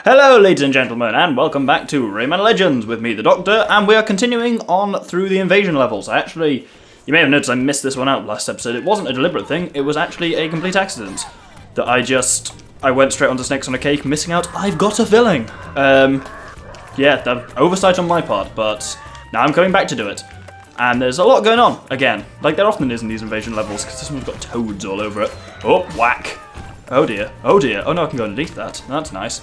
Hello ladies and gentlemen, and welcome back to Rayman Legends with me, the Doctor, and we are continuing on through the invasion levels. You may have noticed I missed this one out last episode. It wasn't a deliberate thing, it was actually a complete accident. That I went straight onto Snakes on a Cake, missing out, I've got a filling. Yeah, the oversight on my part, but now I'm coming back to do it. And there's a lot going on, again, like there often is in these invasion levels, because this one's got toads all over it. Oh, whack. Oh dear, oh dear. Oh no, I can go underneath that. That's nice.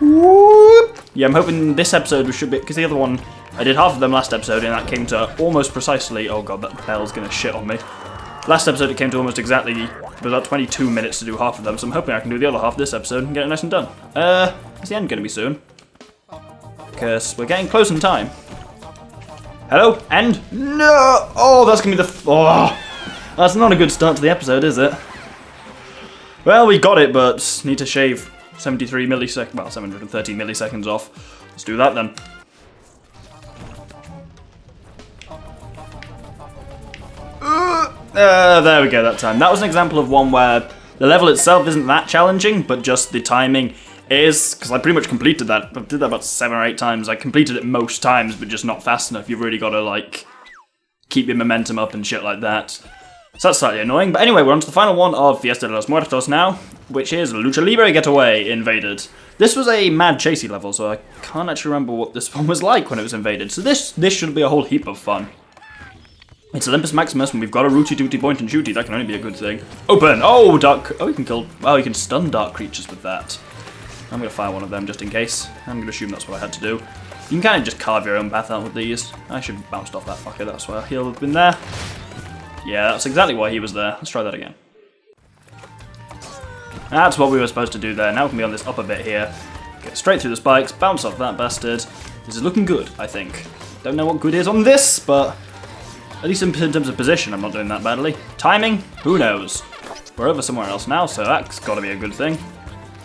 Whoop. Yeah, I'm hoping this episode we should be, because the other one, I did half of them last episode and that came to almost precisely, oh god, that bell's gonna shit on me. Last episode it came to almost exactly, about 22 minutes to do half of them, so I'm hoping I can do the other half this episode and get it nice and done. Is the end gonna be soon? Because we're getting close in time. Hello? End? No! Oh, that's gonna be that's not a good start to the episode, is it? Well, we got it, but need to shave 73 milliseconds, well, 730 milliseconds off. Let's do that then. There we go that time. That was an example of one where the level itself isn't that challenging, but just the timing is, because I pretty much completed that. I did that about 7 or 8 times. I completed it most times, but just not fast enough. You've really got to, like, keep your momentum up and shit like that. So that's slightly annoying. But anyway, we're on to the final one of Fiesta de los Muertos now, which is Lucha Libre Getaway Invaded. This was a mad chasey level, so I can't actually remember what this one was like when it was invaded. So this should be a whole heap of fun. It's Olympus Maximus, and we've got a rooty tooty point and shooty. That can only be a good thing. Open! Oh, dark. Oh, you can kill. Oh, you can stun dark creatures with that. I'm going to fire one of them just in case. I'm going to assume that's what I had to do. You can kind of just carve your own path out with these. I should have bounced off that fucker. That's why he'll have been there. Yeah, that's exactly why he was there. Let's try that again. That's what we were supposed to do there. Now we can be on this upper bit here. Get straight through the spikes, bounce off that bastard. This is looking good, I think. Don't know what good is on this, but at least in terms of position, I'm not doing that badly. Timing? Who knows? We're over somewhere else now, so that's got to be a good thing.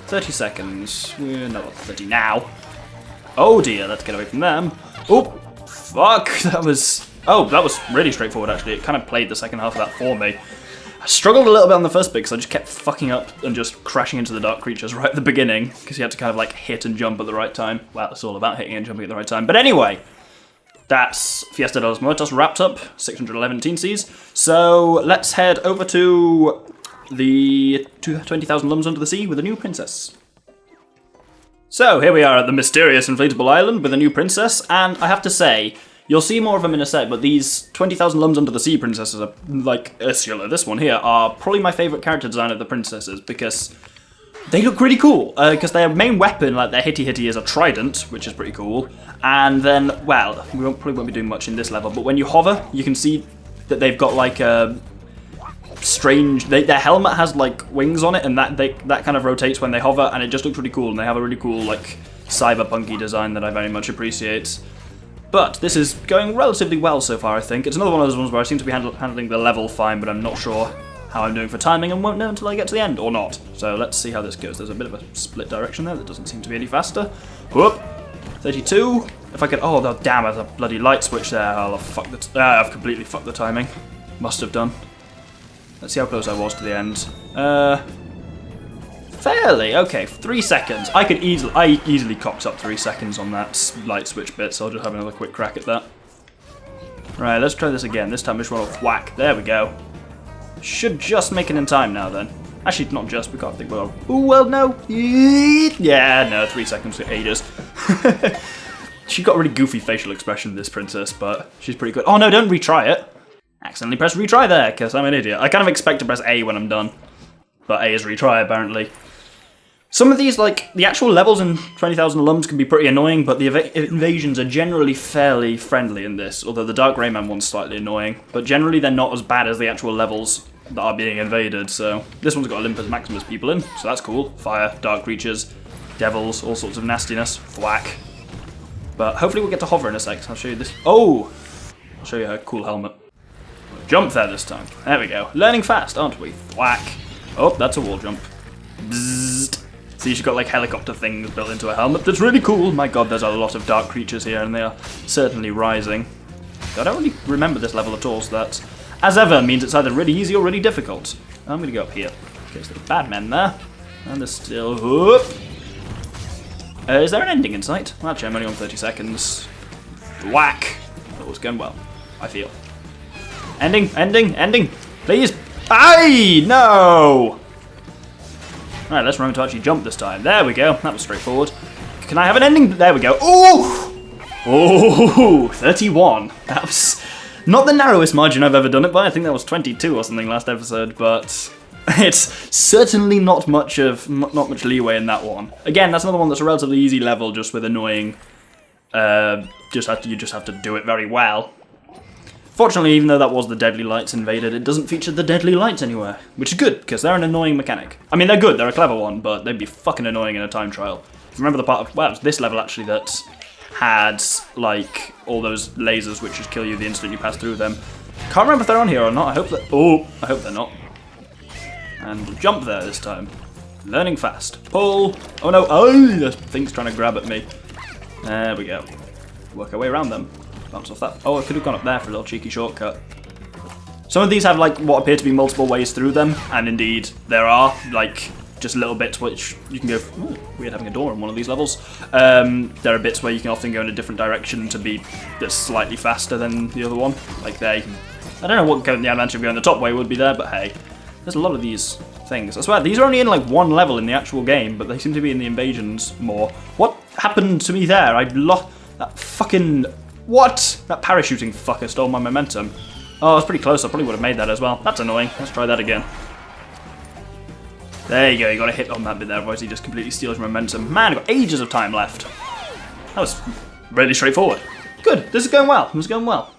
30 seconds. We're not 30 now. Oh dear, let's get away from them. Oh, fuck. That was really straightforward, actually. It kind of played the second half of that for me. I struggled a little bit on the first bit because I just kept fucking up and just crashing into the dark creatures right at the beginning because you had to kind of like hit and jump at the right time. Well, it's all about hitting and jumping at the right time. But anyway, that's Fiesta de los Muertos wrapped up, 611 teensies. So let's head over to the 20,000 Lums Under the Sea with a new princess. So here we are at the mysterious inflatable island with a new princess, and I have to say, you'll see more of them in a sec, but these 20,000 Lums Under the Sea princesses are, like Ursula, this one here, are probably my favourite character design of the princesses, because they look really cool, because their main weapon, like their hitty-hitty, is a trident, which is pretty cool, and then, well, we probably won't be doing much in this level, but when you hover, you can see that they've got like a strange, their helmet has like wings on it, and that kind of rotates when they hover, and it just looks really cool, and they have a really cool, like, cyberpunky design that I very much appreciate. But this is going relatively well so far, I think. It's another one of those ones where I seem to be handling the level fine, but I'm not sure how I'm doing for timing and won't know until I get to the end, or not. So let's see how this goes. There's a bit of a split direction there that doesn't seem to be any faster. Whoop! 32. If I could... Oh, damn, there's a bloody light switch there. I've completely fucked the timing. Must have done. Let's see how close I was to the end. Fairly, okay, 3 seconds. I easily cocked up 3 seconds on that light switch bit, so I'll just have another quick crack at that. Right, let's try this again. This time just roll off whack. There we go. Should just make it in time now then. Actually, not just, we can't think well. Oh, well, no. Yeah, no, 3 seconds for ages. She's got a really goofy facial expression, this princess, but she's pretty good. Oh no, don't retry it. Accidentally press retry there, because I'm an idiot. I kind of expect to press A when I'm done. But A is retry, apparently. Some of these, like, the actual levels in 20,000 Lums can be pretty annoying, but the invasions are generally fairly friendly in this, although the Dark Rayman one's slightly annoying. But generally they're not as bad as the actual levels that are being invaded, so... This one's got Olympus Maximus people in, so that's cool. Fire, dark creatures, devils, all sorts of nastiness. Thwack. But hopefully we'll get to hover in a sec, so I'll show you this... Oh! I'll show you her cool helmet. Jump there this time. There we go. Learning fast, aren't we? Thwack. Oh, that's a wall jump. Bzzzt. See, she's got like helicopter things built into her helmet. That's really cool. My god, there's a lot of dark creatures here, and they are certainly rising. I don't really remember this level at all, so that, as ever, means it's either really easy or really difficult. I'm going to go up here. Okay, so there's bad men there. And there's still... Whoop. Is there an ending in sight? Well, actually, I'm only on 30 seconds. Whack! That was going well, I feel. Ending, ending, ending! Please! Aye! No! Alright, let's remember to actually jump this time. There we go. That was straightforward. Can I have an ending? There we go. Ooh! Oh, 31. That was not the narrowest margin I've ever done it by. I think that was 22 or something last episode, but it's certainly not much leeway in that one. Again, that's another one that's a relatively easy level, just with annoying. You just have to do it very well. Fortunately, even though that was the Deadly Lights invaded, it doesn't feature the Deadly Lights anywhere, which is good, because they're an annoying mechanic. I mean, they're good, they're a clever one, but they'd be fucking annoying in a time trial. If you remember the part of, well, it was this level actually that had, like, all those lasers which just kill you the instant you pass through them. Can't remember if they're on here or not, I hope they're not. And we'll jump there this time. Learning fast. Pull. Oh no, oh, the thing's trying to grab at me. There we go. Work our way around them. Bounce off that. Oh, I could have gone up there for a little cheeky shortcut. Some of these have, like, what appear to be multiple ways through them, and indeed, there are, like, just little bits which you can go, ooh, weird having a door in one of these levels. There are bits where you can often go in a different direction to be just slightly faster than the other one. Like there, you can, I don't know what the advantage of going the top way would be there, but hey, there's a lot of these things. I swear, these are only in like one level in the actual game, but they seem to be in the invasions more. What happened to me there? I lost that fucking, what? That parachuting fucker stole my momentum. Oh, I was pretty close, I probably would have made that as well. That's annoying, let's try that again. There you go, you got to hit on that bit there, otherwise he just completely steals your momentum. Man, I've got ages of time left. That was really straightforward. Good, this is going well, this is going well.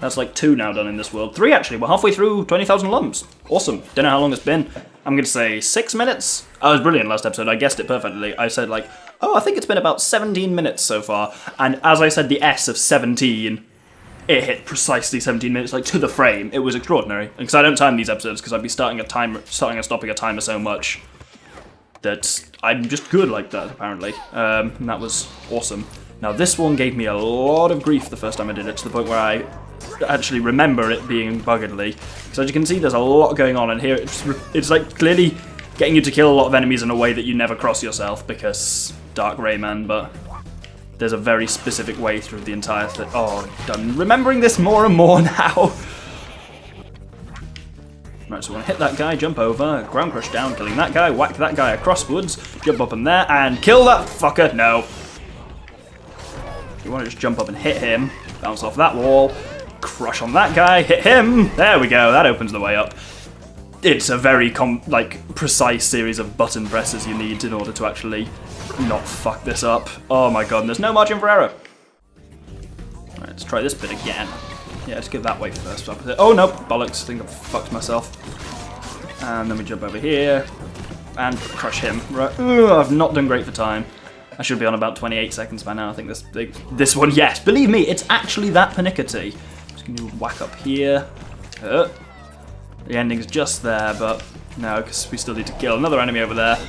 That's like 2 now done in this world. 3 actually, we're halfway through 20,000 lumps. Awesome, don't know how long it's been. I'm going to say 6 minutes. I was brilliant last episode, I guessed it perfectly. I said like, oh, I think it's been about 17 minutes so far. And as I said the S of 17, it hit precisely 17 minutes, like to the frame. It was extraordinary. Because I don't time these episodes, because I'd be starting and stopping a timer so much that I'm just good like that, apparently. And that was awesome. Now, this one gave me a lot of grief the first time I did it, to the point where I actually remember it being buggeredly. Because as you can see, there's a lot going on, and here it's like clearly getting you to kill a lot of enemies in a way that you never cross yourself, because Dark Rayman, but there's a very specific way through the entire thing. Oh, I'm remembering this more and more now. Right, so we want to hit that guy, jump over, ground crush down, killing that guy, whack that guy acrosswards, jump up in there, and kill that fucker. No. You want to just jump up and hit him, bounce off that wall, crush on that guy, hit him. There we go, that opens the way up. It's a very precise series of button presses you need in order to actually not fuck this up. Oh my god, and there's no margin for error. Right, let's try this bit again. Yeah, let's get that way first. Oh no, bollocks, I think I fucked myself. And then we jump over here and crush him. Right, I've not done great for time. I should be on about 28 seconds by now. I think this one, yes, believe me, it's actually that pernickety. Just gonna whack up here. The ending's just there, but no, because we still need to kill another enemy over there.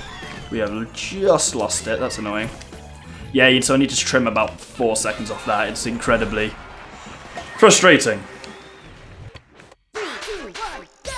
We have just lost it, that's annoying. Yeah, so I need to trim about 4 seconds off that. It's incredibly frustrating. 3, 2, 1, go!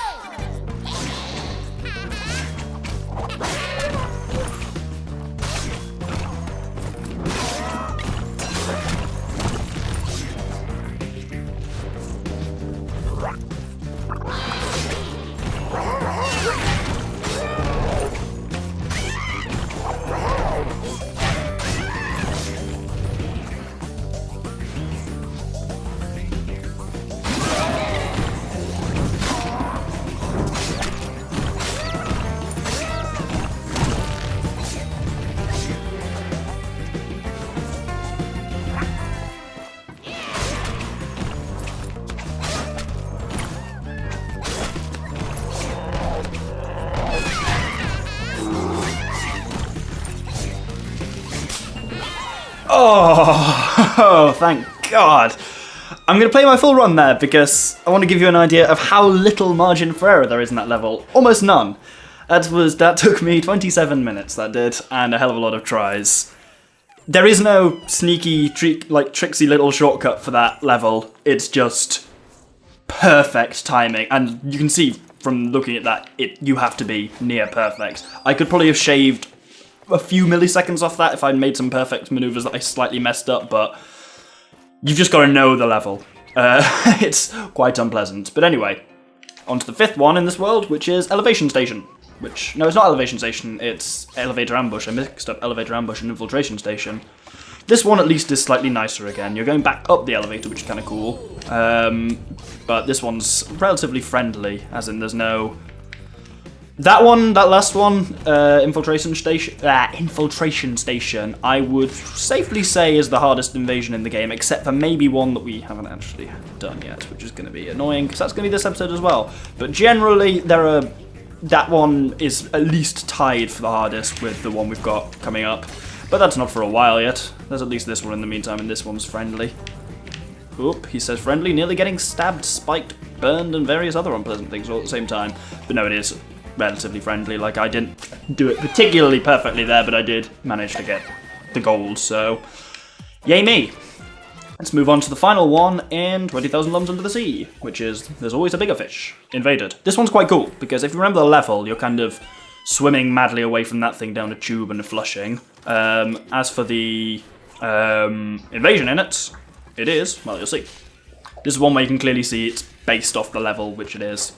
Oh, thank God. I'm going to play my full run there because I want to give you an idea of how little margin for error there is in that level. Almost none. That took me 27 minutes, that did, and a hell of a lot of tries. There is no sneaky, tricksy little shortcut for that level. It's just perfect timing, and you can see from looking at that, you have to be near perfect. I could probably have shaved a few milliseconds off that if I'd made some perfect maneuvers that I slightly messed up, but you've just got to know the level. It's quite unpleasant. But anyway, on to the 5th one in this world, which is Elevation Station. Which, no, it's not Elevation Station, it's Elevator Ambush. I mixed up Elevator Ambush and Infiltration Station. This one at least is slightly nicer again. You're going back up the elevator, which is kind of cool. But this one's relatively friendly, as in there's no... That last one, Infiltration Station, I would safely say is the hardest invasion in the game, except for maybe one that we haven't actually done yet, which is going to be annoying, because that's going to be this episode as well. But generally, that one is at least tied for the hardest with the one we've got coming up. But that's not for a while yet. There's at least this one in the meantime, and this one's friendly. Oop, he says friendly, nearly getting stabbed, spiked, burned, and various other unpleasant things all at the same time. But no, it is relatively friendly. Like, I didn't do it particularly perfectly there, but I did manage to get the gold, so yay me. Let's move on to the final one in 20,000 Lumps Under the Sea, which is There's Always a Bigger Fish, Invaded. This one's quite cool, because if you remember the level, you're kind of swimming madly away from that thing down a tube and flushing. As for the invasion in it, it is, well, you'll see. This is one where you can clearly see it's based off the level, which it is.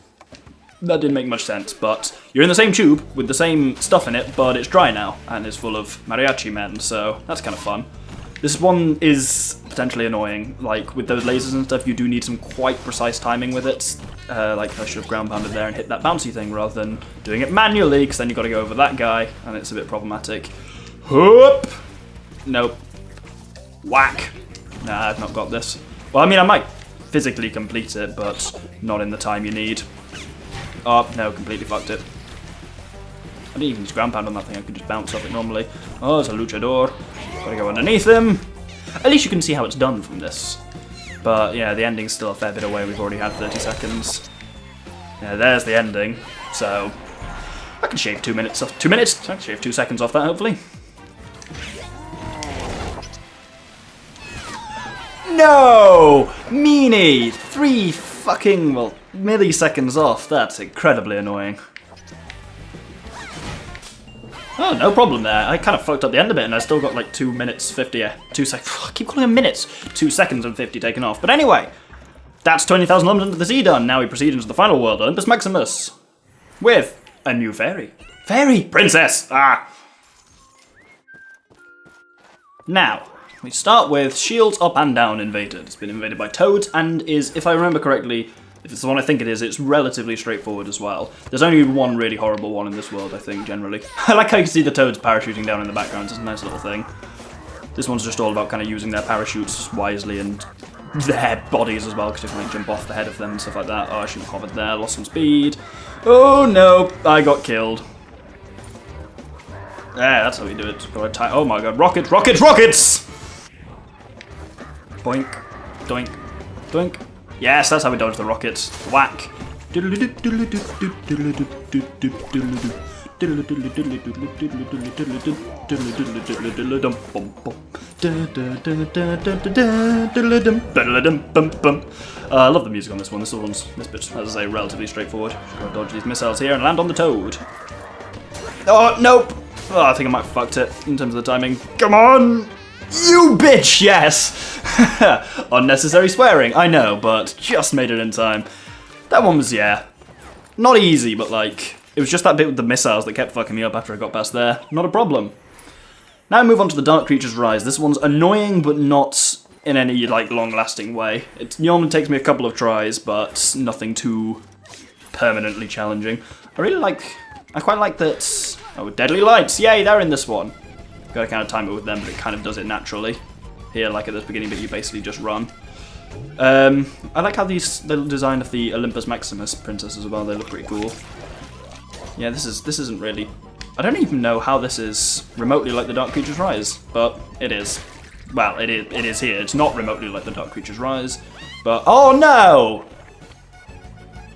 That didn't make much sense, but you're in the same tube with the same stuff in it, but it's dry now, and it's full of mariachi men, so that's kind of fun. This one is potentially annoying. Like, with those lasers and stuff, you do need some quite precise timing with it. Like, I should have ground pounded there and hit that bouncy thing rather than doing it manually, because then you've got to go over that guy, and it's a bit problematic. Whoop! Nope. Whack! Nah, I've not got this. Well, I mean, I might physically complete it, but not in the time you need. Oh, no, completely fucked it. I didn't even just ground pound on that thing, I could just bounce off it normally. Oh, there's a luchador. Gotta go underneath him. At least you can see how it's done from this. But yeah, the ending's still a fair bit away, we've already had 30 seconds. Yeah, there's the ending. So, I can shave 2 minutes off. 2 minutes? I can shave 2 seconds off that, hopefully. No! Meanie! 3 fucking, well, milliseconds off. That's incredibly annoying. Oh, no problem there. I kind of fucked up the end of it, and I still got like 2 minutes 50. Yeah, 2 seconds. I keep calling them minutes. 2 seconds and 50 taken off. But anyway, that's 20,000 Lumps Under the Sea done. Now we proceed into the final world, Olympus Maximus, with a new fairy. Fairy! Princess! Ah! Now, we start with shields up and down invaded. It's been invaded by toads, and is, if I remember correctly, if it's the one I think it is, it's relatively straightforward as well. There's only one really horrible one in this world, I think, generally. I like how you can see the toads parachuting down in the background. It's a nice little thing. This one's just all about kind of using their parachutes wisely and their bodies as well, because you can like, jump off the head of them and stuff like that. Oh, I shouldn't have hovered there. Lost some speed. Oh, no. I got killed. Yeah, that's how we do it. Oh my god. Rockets, rockets, rockets! Boink. Doink. Doink. Yes, that's how we dodge the rockets. Whack. I love the music on this one. This bit's, as I say, relatively straightforward. Gotta dodge these missiles here and land on the toad. Oh, nope. Oh, I think I might have fucked it in terms of the timing. Come on! You bitch, yes! Unnecessary swearing, I know, but just made it in time. That one was, yeah, not easy, but like, it was just that bit with the missiles that kept fucking me up after I got past there. Not a problem. Now I move on to the Dark Creature's Rise. This one's annoying, but not in any, like, long-lasting way. It normally takes me a couple of tries, but nothing too permanently challenging. I quite like that. Oh, Deadly Lights, yay, they're in this one. Gotta kind of time it with them, but it kind of does it naturally. Here, like at the beginning bit, you basically just run. I like how the design of the Olympus Maximus princess as well, they look pretty cool. Yeah, this isn't really... I don't even know how this is remotely like the Dark Creature's Rise, but it is. Well, it is here. It's not remotely like the Dark Creature's Rise, but... Oh no!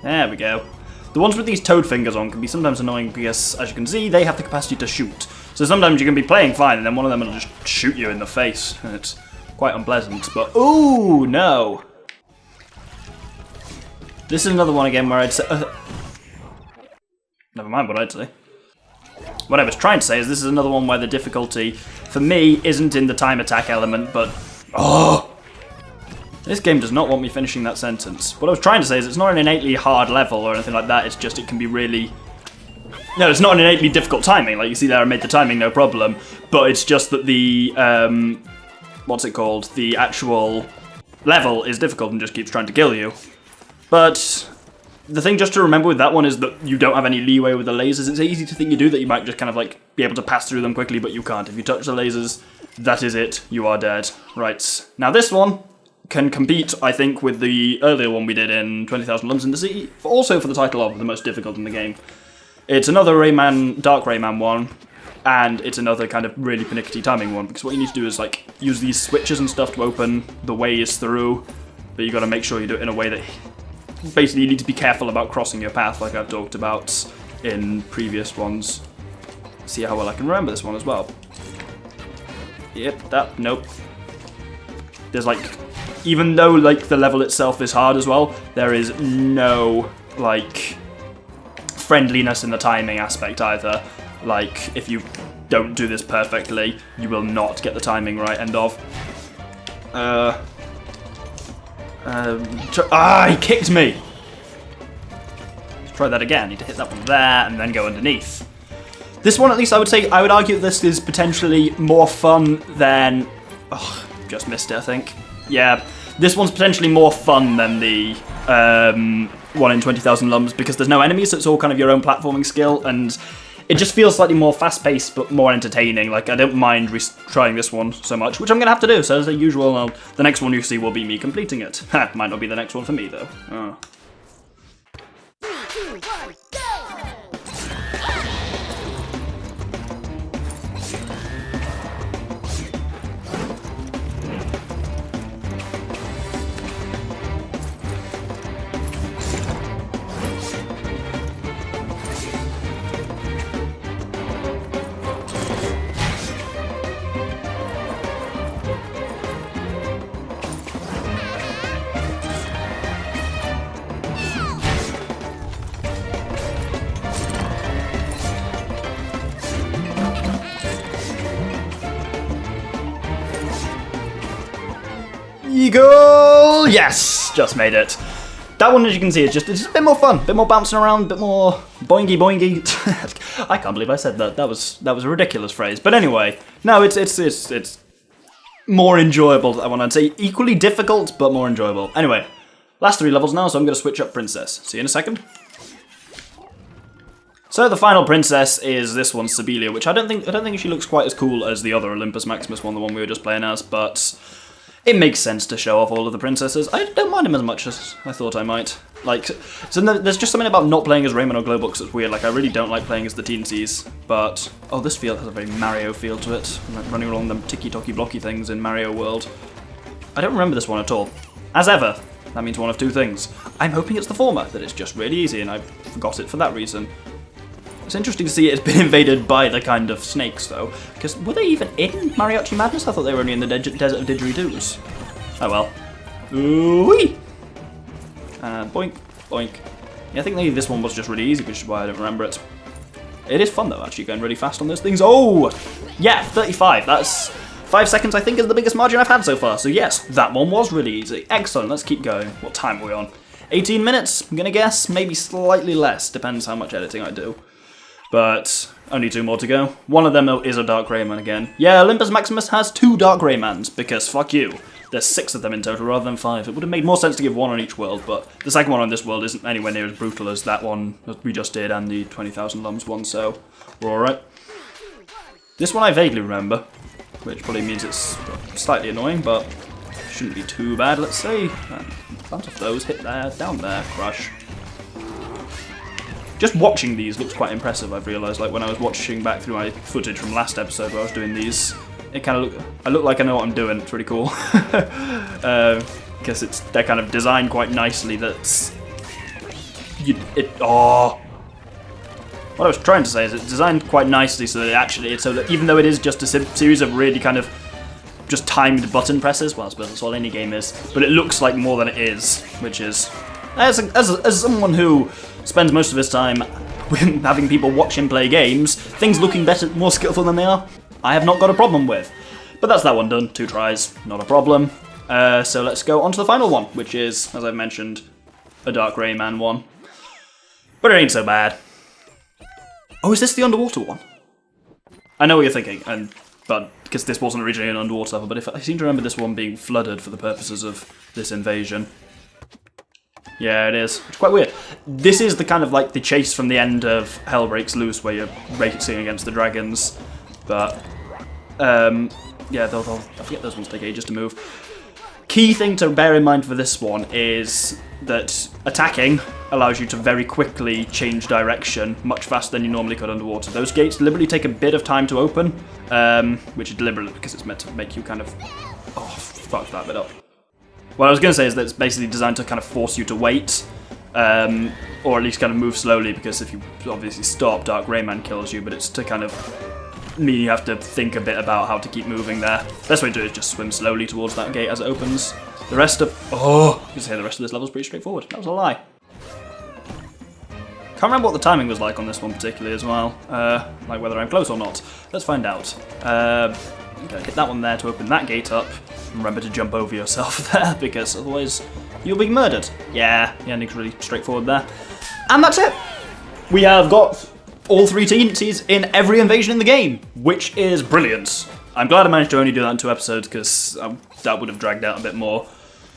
There we go. The ones with these Toadfingers on can be sometimes annoying because, as you can see, they have the capacity to shoot. So sometimes you can be playing fine and then one of them will just shoot you in the face, and it's quite unpleasant, but ooh, no! This is another one again where I'd say... never mind what I'd say. what I was trying to say is this is another one where the difficulty, for me, isn't in the time attack element, but... Oh! This game does not want me finishing that sentence. What I was trying to say is it's not an innately hard level or anything like that, it's just it can be really... No, it's not an innately difficult timing. Like you see there, I made the timing no problem, but it's just that the, what's it called? The actual level is difficult and just keeps trying to kill you. But the thing just to remember with that one is that you don't have any leeway with the lasers. It's easy to think you do, that you might just kind of like be able to pass through them quickly, but you can't. If you touch the lasers, that is it. You are dead. Right. Now this one can compete, I think, with the earlier one we did in 20,000 Lumps in the Sea, also for the title of the most difficult in the game. It's another Rayman, Dark Rayman one, and it's another kind of really pernickety timing one, because what you need to do is like use these switches and stuff to open the ways through, but you got to make sure you do it in a way that basically you need to be careful about crossing your path, like I've talked about in previous ones. See how well I can remember this one as well. Yep, nope. There's like, even though like the level itself is hard as well, there is no like friendliness in the timing aspect either. Like, if you don't do this perfectly, you will not get the timing right, end of. He kicked me! Let's try that again. Need to hit that one there, and then go underneath. This one, at least, I would argue that this is potentially more fun than... Oh, just missed it, I think. Yeah, this one's potentially more fun than the one in 20,000 Lumps, because there's no enemies, so it's all kind of your own platforming skill, and it just feels slightly more fast-paced, but more entertaining. Like, I don't mind trying this one so much, which I'm going to have to do, so as usual, the next one you see will be me completing it. Might not be the next one for me, though. Oh. 3, 2, 1, go! Eagle! Yes! Just made it. That one, as you can see, is just a bit more fun, a bit more bouncing around, a bit more boingy boingy. I can't believe I said that. That was a ridiculous phrase. But anyway, no, it's more enjoyable. I want to say equally difficult, but more enjoyable. Anyway, last 3 levels now, so I'm going to switch up Princess. See you in a second. So the final princess is this one, Sibelia, which I don't think she looks quite as cool as the other Olympus Maximus one, the one we were just playing as, but it makes sense to show off all of the princesses. I don't mind them as much as I thought I might. Like, so there's just something about not playing as Rayman or Glowbox that's weird. Like, I really don't like playing as the teensies, but oh, this field has a very Mario feel to it. Like running along them ticky-tocky blocky things in Mario World. I don't remember this one at all. As ever, that means one of 2 things. I'm hoping it's the former, that it's just really easy, and I forgot it for that reason. It's interesting to see it's been invaded by the kind of snakes, though. Because were they even in Mariachi Madness? I thought they were only in the desert of Didgeridoos. Oh well. Ooh-wee! Boink, boink. Yeah, I think maybe this one was just really easy, which is why I don't remember it. It is fun, though, actually, going really fast on those things. Oh! Yeah, 35. That's 5 seconds, I think, is the biggest margin I've had so far. So yes, that one was really easy. Excellent, let's keep going. What time are we on? 18 minutes, I'm gonna guess. Maybe slightly less, depends how much editing I do. But only 2 more to go. One of them is a Dark Rayman again. Yeah, Olympus Maximus has 2 Dark Raymans, because fuck you. There's 6 of them in total rather than 5. It would have made more sense to give 1 on each world, but the second one on this world isn't anywhere near as brutal as that one that we just did and the 20,000 Lumps one, so we're alright. This one I vaguely remember, which probably means it's slightly annoying, but shouldn't be too bad, let's see. Bounce off those, hit there, down there, crush. Just watching these looks quite impressive, I've realised. Like, when I was watching back through my footage from last episode where I was doing these, it kind of I look like I know what I'm doing. It's really cool. Because they're kind of designed quite nicely. What I was trying to say is it's designed quite nicely so that even though it is just a series of really kind of just timed button presses, well, I suppose that's all any game is, but it looks like more than it is, which is, as someone who spends most of his time with having people watch him play games, things looking better, more skillful than they are, I have not got a problem with. But that's that one done, 2 tries, not a problem. So let's go on to the final one, which is, as I've mentioned, a Dark Rayman one. But it ain't so bad. Oh, is this the underwater one? I know what you're thinking, but because this wasn't originally an underwater level, but if I seem to remember this one being flooded for the purposes of this invasion. Yeah, it is. It's quite weird. This is the kind of like the chase from the end of Hell Breaks Loose, where you're racing against the dragons. But yeah, I forget those ones take ages to move. Key thing to bear in mind for this one is that attacking allows you to very quickly change direction, much faster than you normally could underwater. Those gates deliberately take a bit of time to open, which is deliberate because it's meant to make you kind of... Oh, fuck that bit up. What I was going to say is that it's basically designed to kind of force you to wait, or at least kind of move slowly, because if you obviously stop, Dark Rayman kills you, but it's to kind of mean you have to think a bit about how to keep moving there. Best way to do it is just swim slowly towards that gate as it opens. The rest of... Oh! I can say the rest of this level is pretty straightforward. That was a lie. Can't remember what the timing was like on this one particularly as well. Like whether I'm close or not. Let's find out. Okay, hit that one there to open that gate up. Remember to jump over yourself there, because otherwise you'll be murdered. Yeah, the ending's really straightforward there. And that's it! We have got all 3 teensies in every invasion in the game, which is brilliant. I'm glad I managed to only do that in 2 episodes, because that would have dragged out a bit more.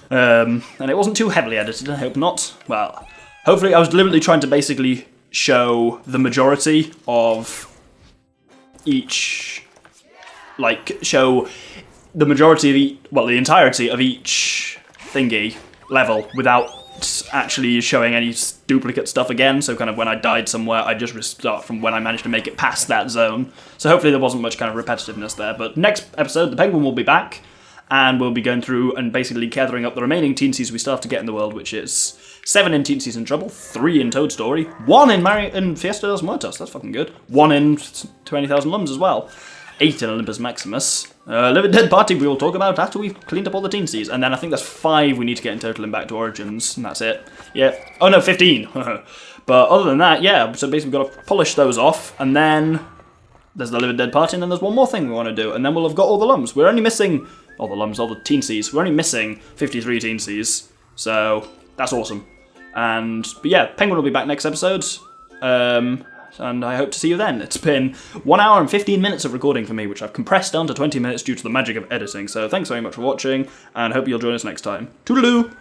And it wasn't too heavily edited, I hope not. Well, hopefully I was deliberately trying to basically show the majority of each... Like, show the majority of each... Well, the entirety of each thingy level without actually showing any duplicate stuff again, so kind of when I died somewhere, I just restart from when I managed to make it past that zone. So hopefully there wasn't much kind of repetitiveness there, but next episode, the Penguin will be back, and we'll be going through and basically gathering up the remaining teensies we still have to get in the world, which is 7 in Teensies in Trouble, 3 in Toad Story, 1 in Fiesta de los Muertos, that's fucking good, 1 in 20,000 Lums as well, 8 in Olympus Maximus. Living Dead Party we will talk about after we've cleaned up all the teensies. And then I think there's 5 we need to get in total in Back to Origins, and that's it. Yeah. Oh no, 15. But other than that, yeah, so basically we've got to polish those off, and then there's the Living Dead Party, and then there's one more thing we want to do, and then we'll have got all the Lums. We're only missing... all the Lums, all the teensies. We're only missing 53 teensies, so that's awesome. But yeah, Penguin will be back next episode. And I hope to see you then. It's been 1 hour and 15 minutes of recording for me, which I've compressed down to 20 minutes due to the magic of editing. So thanks very much for watching, and hope you'll join us next time. Toodaloo!